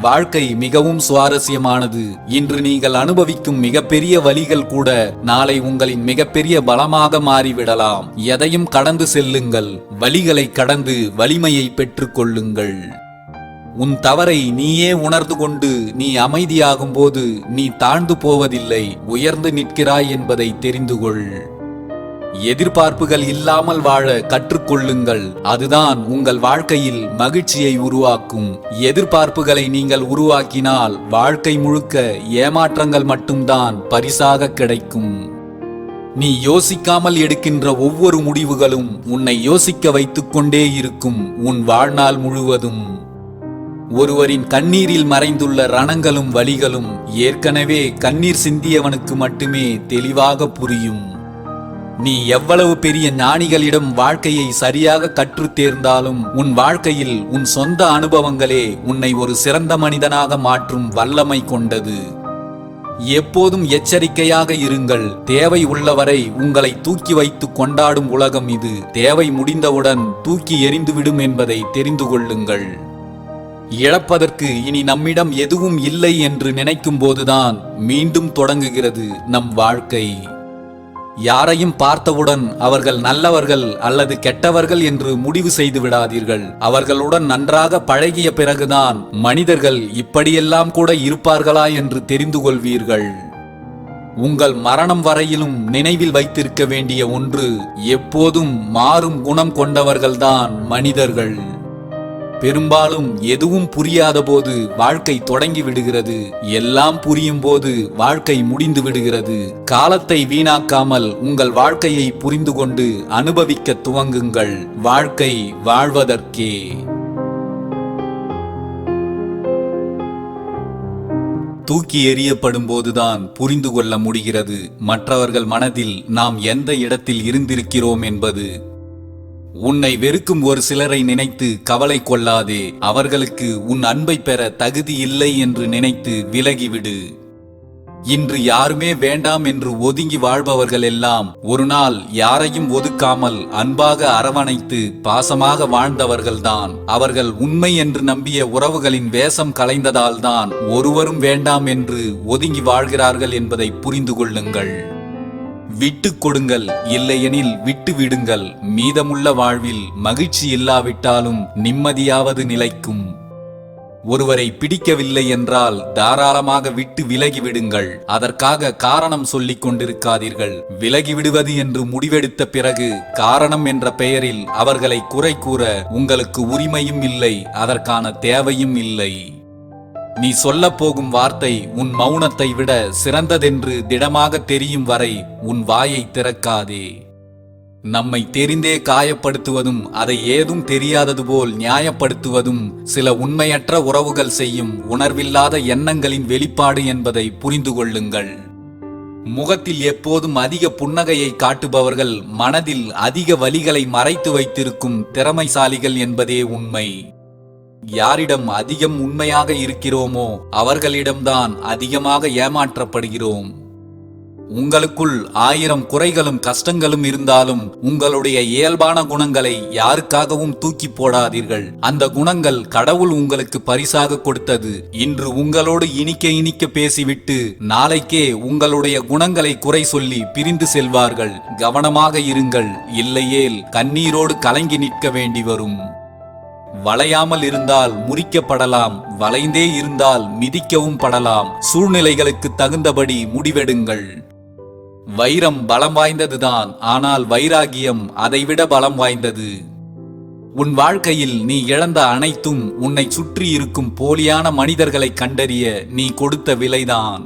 வாழ்க்கை மிகவும் சுவாரஸ்யமானது. இன்று நீங்கள் அனுபவிக்கும் மிகப்பெரிய வலிகள் கூட நாளை உங்களின் மிகப்பெரிய பலமாக மாறிவிடலாம். எதையும் கடந்து செல்லுங்கள். வலிகளை கடந்து வலிமையை பெற்றுக் கொள்ளுங்கள். உன் தவறை நீயே உணர்ந்து கொண்டு நீ அமைதியாகும் போது நீ தாழ்ந்து போவதில்லை, உயர்ந்து நிற்கிறாய் என்பதை தெரிந்து கொள். எதிர்பார்ப்புகள் இல்லாமல் வாழ கற்றுக்கொள்ளுங்கள். அதுதான் உங்கள் வாழ்க்கையில் மகிழ்ச்சியை உருவாக்கும். எதிர்பார்ப்புகளை நீங்கள் உருவாக்கினால் வாழ்க்கை முழுக்க ஏமாற்றங்கள் மட்டும்தான் பரிசாக கிடைக்கும். நீ யோசிக்காமல் எடுக்கின்ற ஒவ்வொரு முடிவுகளும் உன்னை யோசிக்க வைத்துக் கொண்டே இருக்கும் உன் வாழ்நாள் முழுவதும். ஒருவரின் கண்ணீரில் மறைந்துள்ள ரணங்களும் வலிகளும் ஏற்கனவே கண்ணீர் சிந்தியவனுக்கு மட்டுமே தெளிவாக புரியும். நீ எவ்வளவு பெரிய ஞானிகளிடம் வாழ்க்கையை சரியாக கற்றுத் தேர்ந்தாலும் உன் வாழ்க்கையில் உன் சொந்த அனுபவங்களே உன்னை ஒரு சிறந்த மனிதனாக மாற்றும் வல்லமை கொண்டது. எப்போதும் எச்சரிக்கையாக இருங்கள். தேவை உள்ளவரை உங்களை தூக்கி வைத்து கொண்டாடும் உலகம் இது. தேவை முடிந்தவுடன் தூக்கி எறிந்துவிடும் என்பதை தெரிந்து கொள்ளுங்கள். இழப்பதற்கு இனி நம்மிடம் எதுவும் இல்லை என்று நினைக்கும் போதுதான் மீண்டும் தொடங்குகிறது நம் வாழ்க்கை. யாரையும் பார்த்தவுடன் அவர்கள் நல்லவர்கள் அல்லது கெட்டவர்கள் என்று முடிவு செய்து விடாதீர்கள். அவர்களுடன் நன்றாக பழகிய பிறகுதான் மனிதர்கள் இப்படியெல்லாம் கூட இருப்பார்களா என்று தெரிந்து கொள்வீர்கள். உங்கள் மரணம் வரையிலும் நினைவில் வைத்திருக்க வேண்டிய ஒன்று, எப்போதும் மாறும் குணம் கொண்டவர்கள்தான் மனிதர்கள். பெரும்பாலும் எதுவும் புரியாத போது வாழ்க்கை தொடங்கி விடுகிறது. எல்லாம் புரியும் போது வாழ்க்கை முடிந்து விடுகிறது. காலத்தை வீணாக்காமல் உங்கள் வாழ்க்கையை புரிந்து கொண்டு அனுபவிக்க துவங்குங்கள். வாழ்க்கை வாழ்வதற்கே. தூக்கி எறியப்படும் போதுதான் புரிந்து கொள்ள முடிகிறது மற்றவர்கள் மனதில் நாம் எந்த இடத்தில் இருந்திருக்கிறோம் என்பது. உன்னை வெறுக்கும் ஒரு சிலரை நினைத்து கவலை கொள்ளாதே. அவர்களுக்கு உன் அன்பை பெற தகுதி இல்லை என்று நினைத்து விலகிவிடு. இன்று யாருமே வேண்டாம் என்று ஒதுங்கி வாழ்பவர்கள் எல்லாம் ஒரு நாள் யாரையும் ஒதுக்காமல் அன்பாக அரவணைத்து பாசமாக வாழ்ந்தவர்கள்தான். அவர்கள் உண்மை என்று நம்பிய உறவுகளின் வேஷம் கலைந்ததால்தான் ஒருவரும் வேண்டாம் என்று ஒதுங்கி வாழ்கிறார்கள் என்பதை புரிந்து கொள்ளுங்கள். விட்டு கொடுங்கள், இல்லையெனில் விட்டு விடுங்கள். மீதமுள்ள வாழ்வில் மகிழ்ச்சி இல்லாவிட்டாலும் நிம்மதியாவது நிலைக்கும். ஒருவரை பிடிக்கவில்லை என்றால் தாராளமாக விட்டு விலகி விடுங்கள். அதற்காக காரணம் சொல்லிக் கொண்டிருக்காதீர்கள். விலகிவிடுவது என்று முடிவெடுத்த பிறகு காரணம் என்ற பெயரில் அவர்களை குறை கூற உங்களுக்கு உரிமையும் இல்லை, அதற்கான தேவையும் இல்லை. நீ சொல்ல போகும் வார்த்தை உன் மௌனத்தை விட சிறந்ததென்று திடமாக தெரியும் வரை உன் வாயை திறக்காதே. நம்மை தெரிந்தே காயப்படுத்துவதும் அதை ஏதும் தெரியாதது போல் நியாயப்படுத்துவதும் சில உண்மையற்ற உறவுகள் செய்யும் உணர்வில்லாத எண்ணங்களின் வெளிப்பாடு என்பதை புரிந்து கொள்ளுங்கள். முகத்தில் எப்போதும் அதிக புன்னகையை காட்டுபவர்கள் மனதில் அதிக வலிகளை மறைத்து வைத்திருக்கும் திறமைசாலிகள் என்பதே உண்மை. யாரிடம் அதிகம் உண்மையாக இருக்கிறோமோ அவர்களிடம்தான் அதிகமாக ஏமாற்றப்படுகிறோம். உங்களுக்குள் 1000 குறைகளும் கஷ்டங்களும் இருந்தாலும் உங்களுடைய இயல்பான குணங்களை யாருக்காகவும் தூக்கி போடாதீர்கள். அந்த குணங்கள் கடவுள் உங்களுக்கு பரிசாக கொடுத்தது. இன்று உங்களோடு இனிக்க இனிக்க பேசிவிட்டு நாளைக்கே உங்களுடைய குணங்களை குறை சொல்லி பிரிந்து செல்வார்கள். கவனமாக இருங்கள், இல்லையேல் கண்ணீரோடு கலங்கி நிற்க வேண்டி வரும். வளையாமல் இருந்தால் முறிக்கப்படலாம், வளைந்தே இருந்தால் மிதிக்கவும் படலாம். சூழ்நிலைகளுக்கு தகுந்தபடி முடிவெடுங்கள். வைரம் பலம் வாய்ந்ததுதான், ஆனால் வைராகியம் அதைவிட பலம் வாய்ந்தது. உன் வாழ்க்கையில் நீ இழந்த அனைத்தும் உன்னை சுற்றி இருக்கும் போலியான மனிதர்களை கண்டறிய நீ கொடுத்த விலைதான்.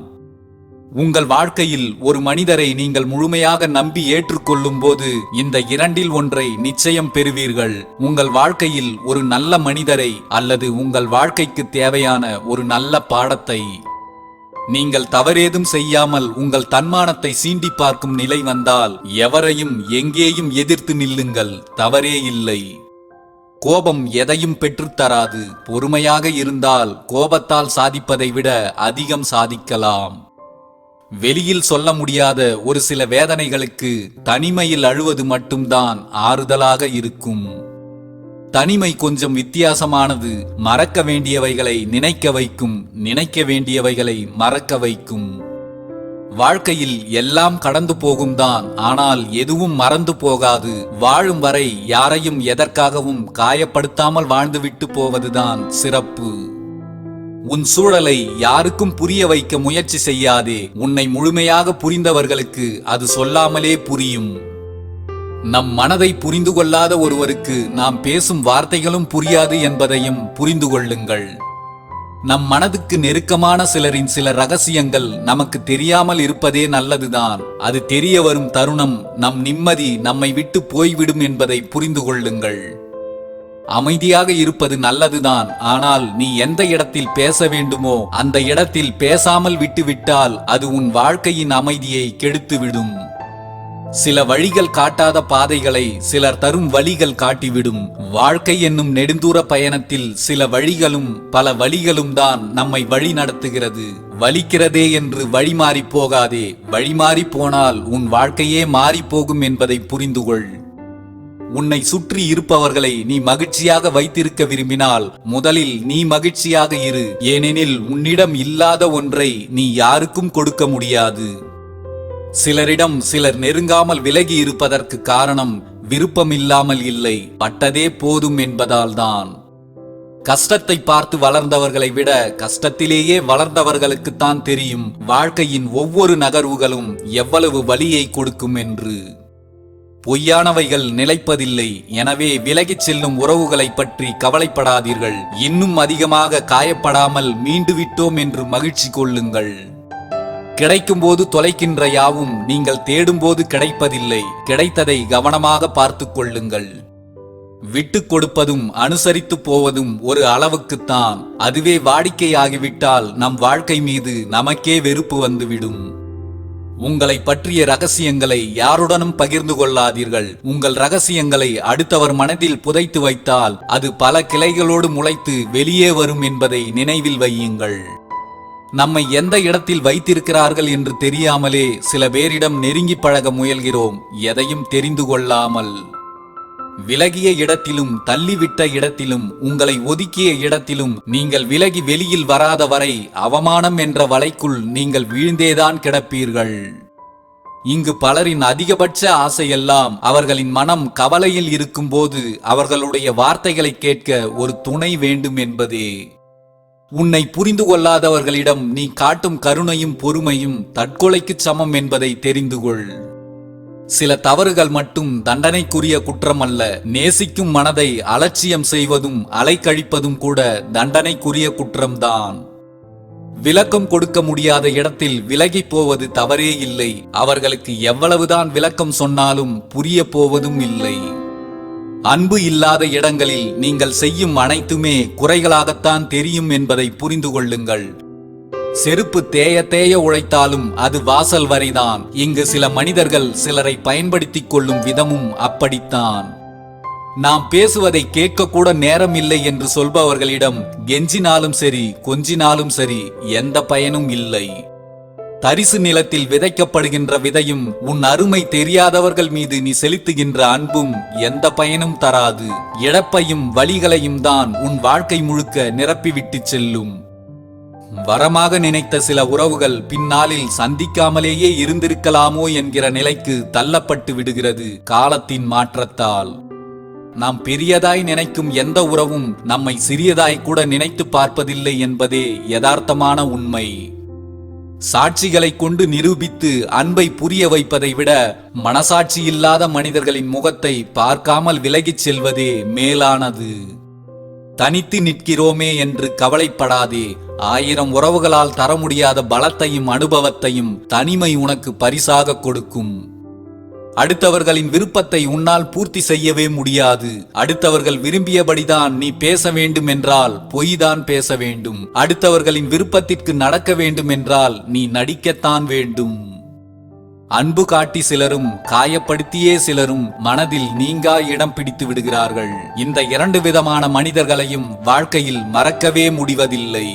உங்கள் வாழ்க்கையில் ஒரு மனிதரை நீங்கள் முழுமையாக நம்பி ஏற்றுக்கொள்ளும் போது இந்த இரண்டில் ஒன்றை நிச்சயம் பெறுவீர்கள். உங்கள் வாழ்க்கையில் ஒரு நல்ல மனிதரை அல்லது உங்கள் வாழ்க்கைக்கு தேவையான ஒரு நல்ல பாடத்தை. நீங்கள் தவறேதும் செய்யாமல் உங்கள் தன்மானத்தை சீண்டி பார்க்கும் நிலை வந்தால் எவரையும் எங்கேயும் எதிர்த்து நில்லுங்கள், தவறே இல்லை. கோபம் எதையும் பெற்றுத்தராது. பொறுமையாக இருந்தால் கோபத்தால் சாதிப்பதை விட அதிகம் சாதிக்கலாம். வெளியில் சொல்ல முடியாத ஒரு சில வேதனைகளுக்கு தனிமையில் அழுவது மட்டும்தான் ஆறுதலாக இருக்கும். தனிமை கொஞ்சம் வித்தியாசமானது. மறக்க வேண்டியவைகளை நினைக்க வைக்கும், நினைக்க வேண்டியவைகளை மறக்க வைக்கும். வாழ்க்கையில் எல்லாம் கடந்து போகும் தான், ஆனால் எதுவும் மறந்து போகாது. வாழும் வரை யாரையும் எதற்காகவும் காயப்படுத்தாமல் வாழ்ந்துவிட்டு போவதுதான் சிறப்பு. உன் சூழலை யாருக்கும் புரிய வைக்க முயற்சி செய்யாதே. உன்னை முழுமையாக புரிந்தவர்களுக்கு அது சொல்லாமலே புரியும். நம் மனதை புரிந்து கொள்ளாத ஒருவருக்கு நாம் பேசும் வார்த்தைகளும் புரியாது என்பதையும் புரிந்து கொள்ளுங்கள். நம் மனதுக்கு நெருக்கமான சிலரின் சில ரகசியங்கள் நமக்கு தெரியாமல் இருப்பதே நல்லதுதான். அது தெரிய வரும் தருணம் நம் நிம்மதி நம்மை விட்டு போய்விடும் என்பதை புரிந்து கொள்ளுங்கள். அமைதியாக இருப்பது நல்லதுதான், ஆனால் நீ எந்த இடத்தில் பேச வேண்டுமோ அந்த இடத்தில் பேசாமல் விட்டுவிட்டால் அது உன் வாழ்க்கையின் அமைதியை கெடுத்துவிடும். சில வழிகள் காட்டாத பாதைகளை சிலர் தரும் வழிகள் காட்டிவிடும். வாழ்க்கை என்னும் நெடுந்தூர பயணத்தில் சில வழிகளும் பல வழிகளும் தான் நம்மை வழி நடத்துகிறது. வலிக்கிறதே என்று வழி மாறி போகாதே. வழி மாறி போனால் உன் வாழ்க்கையே மாறி போகும் என்பதை புரிந்துகொள். உன்னை சுற்றி இருப்பவர்களை நீ மகிழ்ச்சியாக வைத்திருக்க விரும்பினால் முதலில் நீ மகிழ்ச்சியாக இரு. ஏனெனில் உன்னிடம் இல்லாத ஒன்றை நீ யாருக்கும் கொடுக்க முடியாது. சிலரிடம் சிலர் நெருங்காமல் விலகி இருப்பதற்கு காரணம் விருப்பமில்லாமல் இல்லை, பட்டதே போதும் என்பதால் தான். கஷ்டத்தை பார்த்து வளர்ந்தவர்களை விட கஷ்டத்திலேயே வளர்ந்தவர்களுக்குத்தான் தெரியும் வாழ்க்கையின் ஒவ்வொரு நகர்வுகளும் எவ்வளவு வலியை கொடுக்கும் என்று. பொய்யானவைகள் நிலைப்பதில்லை. எனவே விலகிச் செல்லும் உறவுகளை பற்றி கவலைப்படாதீர்கள். இன்னும் அதிகமாக காயப்படாமல் மீண்டு விட்டோம் என்று மகிழ்ச்சி கொள்ளுங்கள். கிடைக்கும் போது தொலைக்கின்ற யாவும் நீங்கள் தேடும் போது கிடைப்பதில்லை. கிடைத்ததை கவனமாக பார்த்து கொள்ளுங்கள். விட்டு கொடுப்பதும் அனுசரித்து போவதும் ஒரு அளவுக்குத்தான். அதுவே வாடிக்கையாகிவிட்டால் நம் வாழ்க்கை மீது நமக்கே வெறுப்பு வந்துவிடும். உங்களை பற்றிய ரகசியங்களை யாருடனும் பகிர்ந்து கொள்ளாதீர்கள். உங்கள் ரகசியங்களை அடுத்தவர் மனதில் புதைத்து வைத்தால் அது பல கிளைகளோடு முளைத்து வெளியே வரும் என்பதை நினைவில் வையுங்கள். நம்மை எந்த இடத்தில் வைத்திருக்கிறார்கள் என்று தெரியாமலே சில பேரிடம் நெருங்கி பழக முயல்கிறோம், எதையும் தெரிந்து கொள்ளாமல். விலகிய இடத்திலும் தள்ளிவிட்ட இடத்திலும் உங்களை ஒதுக்கிய இடத்திலும் நீங்கள் விலகி வெளியில் வராத வரை அவமானம் என்ற வலைக்குள் நீங்கள் வீழ்ந்தேதான் கிடப்பீர்கள். இங்கு பலரின் அதிகபட்ச ஆசையெல்லாம் அவர்களின் மனம் கவலையில் இருக்கும்போது அவர்களுடைய வார்த்தைகளை கேட்க ஒரு துணை வேண்டும் என்பதே. உன்னை புரிந்து கொள்ளாதவர்களிடம் நீ காட்டும் கருணையும் பொறுமையும் தற்கொலைக்கு சமம் என்பதை தெரிந்து கொள். சில தவறுகள் மட்டும் தண்டனைக்குரிய குற்றம் அல்ல. நேசிக்கும் மனதை அலட்சியம் செய்வதும் அலைக்கழிப்பதும் கூட தண்டனைக்குரிய குற்றம்தான். விளக்கம் கொடுக்க முடியாத இடத்தில் விலகி போவது தவறே இல்லை. அவர்களுக்கு எவ்வளவுதான் விளக்கம் சொன்னாலும் புரிய போவதும் இல்லை. அன்பு இல்லாத இடங்களில் நீங்கள் செய்யும் அனைத்துமே குறைகளாகத்தான் தெரியும் என்பதை புரிந்து கொள்ளுங்கள். செருப்பு தேய தேய உழைத்தாலும் அது வாசல் வரைதான். இங்கு சில மனிதர்கள் சிலரை பயன்படுத்திக் கொள்ளும் விதமும் அப்படித்தான். நாம் பேசுவதை கேட்க கூட நேரம் இல்லை என்று சொல்பவர்களிடம் கெஞ்சினாலும் சரி, கொஞ்சினாலும் சரி, எந்த பயனும் இல்லை. தரிசு நிலத்தில் விதைக்கப்படுகின்ற விதையும் உன் அருமை தெரியாதவர்கள் மீது நீ செலுத்துகின்ற அன்பும் எந்த பயனும் தராது. இழப்பையும் வலிகளையும் தான் உன் வாழ்க்கை முழுக்க நிரப்பிவிட்டு செல்லும். வரமாக நினைத்த சில உறவுகள் பின்னாளில் சந்திக்காமலேயே இருந்திருக்கலாமோ என்கிற நிலைக்கு தள்ளப்பட்டு விடுகிறது காலத்தின் மாற்றத்தால். நாம் பெரியதாய் நினைக்கும் எந்த உறவும் நம்மை சிறியதாய் கூட நினைத்து பார்ப்பதில்லை என்பதே யதார்த்தமான உண்மை. சாட்சிகளை கொண்டு நிரூபித்து அன்பை புரிய வைப்பதை விட மனசாட்சி இல்லாத மனிதர்களின் முகத்தை பார்க்காமல் விலகிச் செல்வதே மேலானது. தனித்து நிற்கிறோமே என்று கவலைப்படாதே. 1000 உறவுகளால் தர முடியாத பலத்தையும் அனுபவத்தையும் தனிமை உனக்கு பரிசாக கொடுக்கும். அடுத்தவர்களின் விருப்பத்தை உன்னால் பூர்த்தி செய்யவே முடியாது. அடுத்தவர்கள் விரும்பியபடிதான் நீ பேச வேண்டும் என்றால் பொய்தான் பேச வேண்டும். அடுத்தவர்களின் விருப்பத்திற்கு நடக்க வேண்டும் என்றால் நீ நடிக்கத்தான் வேண்டும். அன்பு காட்டி சிலரும் காயப்படுத்தியே சிலரும் மனதில் நீங்கா இடம் பிடித்து விடுகிறார்கள். இந்த 2 விதமான மனிதர்களையும் வாழ்க்கையில் மறக்கவே முடிவதில்லை.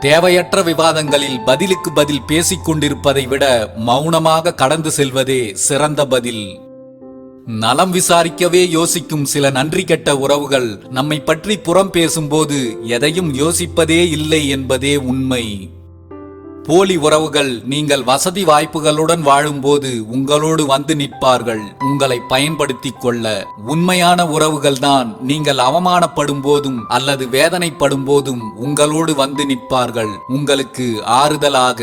தேவையற்ற விவாதங்களில் பதிலுக்கு பதில் பேசிக் கொண்டிருப்பதை விட மௌனமாக கடந்து செல்வதே சிறந்த பதில். நலம் விசாரிக்கவே யோசிக்கும் சில நன்றி கெட்ட உறவுகள் நம்மை பற்றி புறம் பேசும்போது எதையும் யோசிப்பதே இல்லை என்பதே உண்மை. போலி உறவுகள் நீங்கள் வசதி வாய்ப்புகளுடன் வாழும்போது உங்களோடு வந்து நிற்பார்கள், உங்களை பயன்படுத்திக் கொள்ள. உண்மையான உறவுகள் தான் நீங்கள் அவமானப்படும் போதும் அல்லது வேதனைப்படும் போதும் உங்களோடு வந்து நிற்பார்கள், உங்களுக்கு ஆறுதலாக.